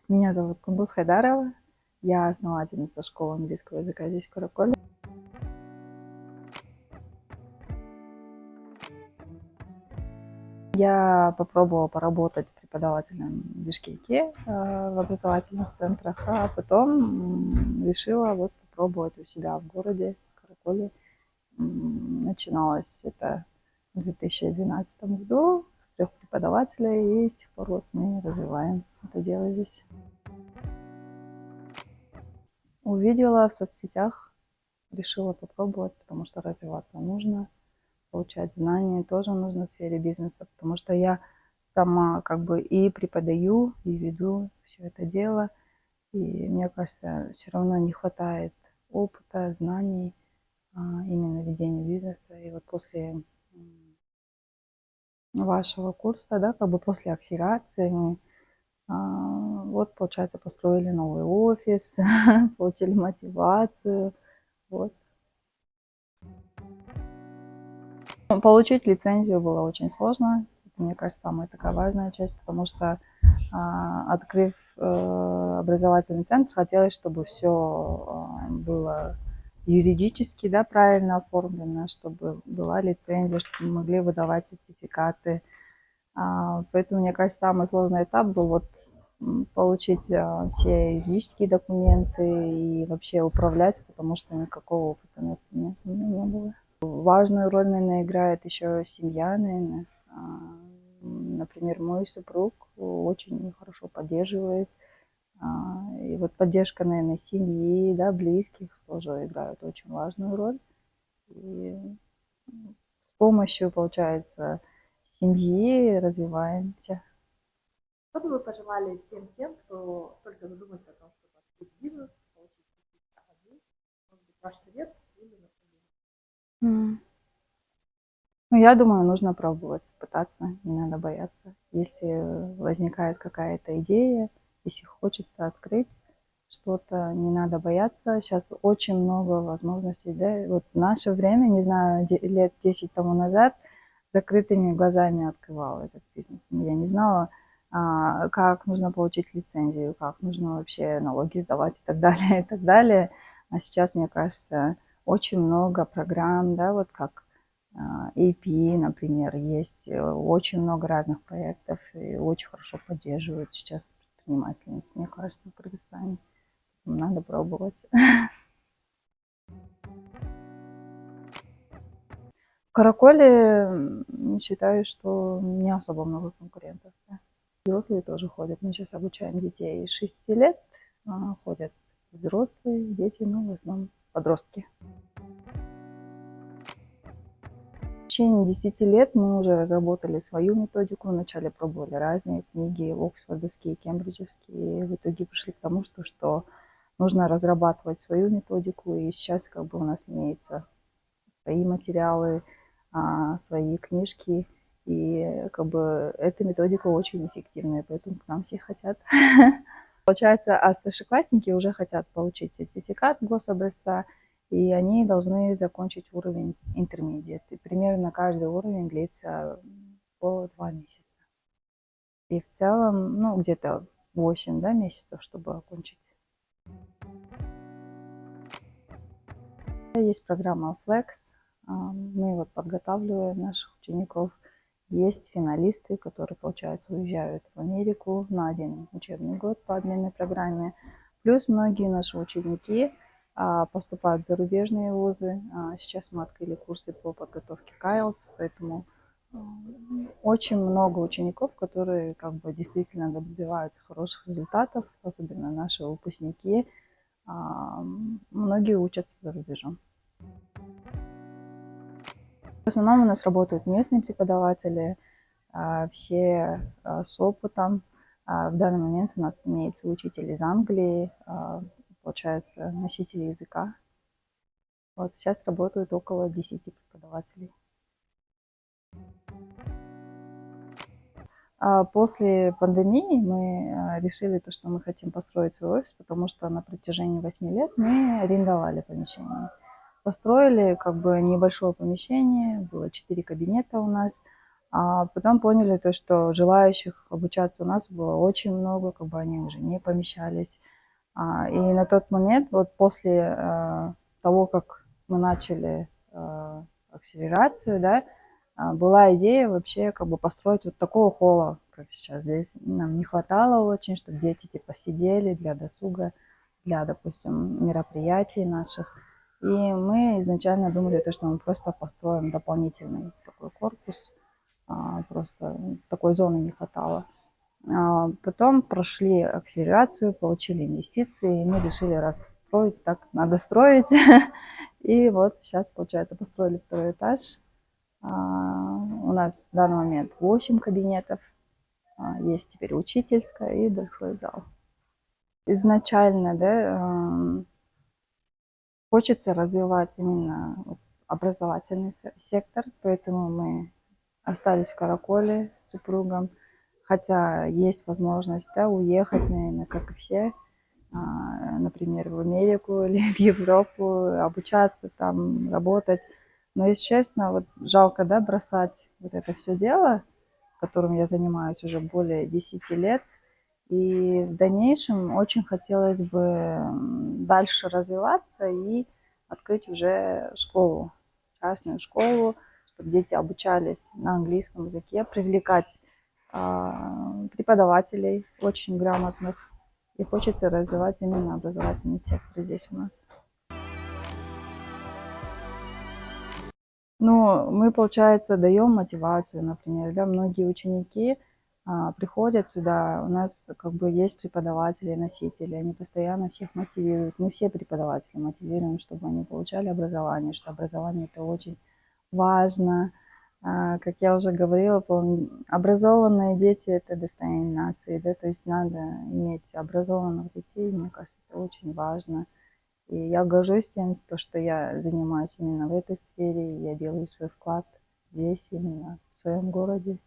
Меня зовут Кундуз Хайдарова. Я основательница школы английского языка здесь, в Караколе. Я попробовала поработать преподавателем в Бишкеке в образовательных центрах, а потом решила вот попробовать у себя в городе, в Караколе. Начиналось это в 2012 году с 3 преподавателей, и с тех пор вот мы развиваем это дело здесь. Увидела в соцсетях, решила попробовать, потому что развиваться нужно, получать знания тоже нужно в сфере бизнеса, потому что я сама как бы и преподаю, и веду все это дело. И мне кажется, все равно не хватает опыта, знаний именно ведения бизнеса. И вот после вашего курса, да, как бы после акселерации мы вот, получается, построили новый офис, получили мотивацию. Вот. Получить лицензию было очень сложно. Это, мне кажется, самая такая важная часть, потому что, открыв образовательный центр, хотелось, чтобы все было юридически, да, правильно оформлено, чтобы была лицензия, чтобы мы могли выдавать сертификаты. Поэтому, мне кажется, самый сложный этап был вот получить все юридические документы и вообще управлять, потому что никакого опыта нет, у меня не было. Важную роль, наверное, играет еще семья, наверное. Например, мой супруг очень хорошо поддерживает. И вот поддержка, наверное, семьи, да, близких тоже играет очень важную роль. И с помощью, получается, семьи развиваемся. Что бы вы пожелали всем тем, кто только задумается о том, чтобы открыть бизнес, получить сертификат один? Может быть, ваш совет или направление? Ну, я думаю, нужно пробовать, пытаться, не надо бояться. Если возникает какая-то идея, если хочется открыть что-то, не надо бояться. Сейчас очень много возможностей, да. Вот в наше время, не знаю, лет 10 тому назад, закрытыми глазами открывала этот бизнес. Я не знала, как нужно получить лицензию, как нужно вообще налоги сдавать и так далее, и так далее. А сейчас, мне кажется, очень много программ, да, вот как AP, например, есть очень много разных проектов и очень хорошо поддерживают сейчас предпринимательниц, мне кажется, в Кыргызстане. Надо пробовать. В Караколе считаю, что не особо много конкурентов. Да. Взрослые тоже ходят. Мы сейчас обучаем детей 6 лет, ходят взрослые, дети, ну, в основном подростки. В течение 10 лет мы уже разработали свою методику. Вначале пробовали разные книги, оксфордовские, кембриджевские. В итоге пришли к тому, что нужно разрабатывать свою методику. И сейчас как бы у нас имеются свои материалы, свои книжки. И как бы эта методика очень эффективная, поэтому к нам все хотят. Получается, а старшеклассники уже хотят получить сертификат гособразца, и они должны закончить уровень intermediate. И примерно каждый уровень длится по 2 месяца. И в целом, ну, где-то 8, да, месяцев, чтобы окончить. Есть программа Flex. Мы вот подготавливаем наших учеников. Есть финалисты, которые, получается, уезжают в Америку на 1 учебный год по обменной программе. Плюс многие наши ученики поступают в зарубежные вузы. Сейчас мы открыли курсы по подготовке к IELTS, поэтому очень много учеников, которые как бы действительно добиваются хороших результатов, особенно наши выпускники. Многие учатся за рубежом. В основном у нас работают местные преподаватели, все с опытом. В данный момент у нас имеется учитель из Англии, получается, носитель языка. Вот сейчас работают около 10 преподавателей. После пандемии мы решили, что мы хотим построить свой офис, потому что на протяжении 8 лет мы арендовали помещение. Построили как бы небольшое помещение, было 4 кабинета у нас. А потом поняли то, что желающих обучаться у нас было очень много, как бы они уже не помещались. И на тот момент, вот после того, как мы начали акселерацию, да, была идея вообще как бы построить вот такого холла, как сейчас здесь. Нам не хватало очень, чтобы дети типа сидели для досуга, для, допустим, мероприятий наших. И мы изначально думали, то, что мы просто построим дополнительный такой корпус, просто такой зоны не хватало. Потом прошли акселерацию, получили инвестиции, и мы решили, раз строить, так надо строить. И вот сейчас, получается, построили второй этаж. У нас в данный момент 8 кабинетов. Есть теперь учительская и большой зал. Изначально, да, хочется развивать именно образовательный сектор, поэтому мы остались в Караколе с супругом. Хотя есть возможность, да, уехать, наверное, как и все, например, в Америку или в Европу, обучаться там, работать. Но, если честно, вот жалко, да, бросать вот это все дело, которым я занимаюсь уже более 10 лет. И в дальнейшем очень хотелось бы дальше развиваться и открыть уже школу, частную школу, чтобы дети обучались на английском языке, привлекать преподавателей очень грамотных. И хочется развивать именно образовательный сектор здесь у нас. Ну, мы, получается, даем мотивацию, например, да, многие ученики приходят сюда, у нас как бы есть преподаватели, носители, они постоянно всех мотивируют. Мы все преподаватели мотивируем, чтобы они получали образование, что образование это очень важно. Как я уже говорила, образованные дети это достояние нации, да, то есть надо иметь образованных детей, мне кажется, это очень важно. И я горжусь тем, то, что я занимаюсь именно в этой сфере, и я делаю свой вклад здесь, именно в своем городе.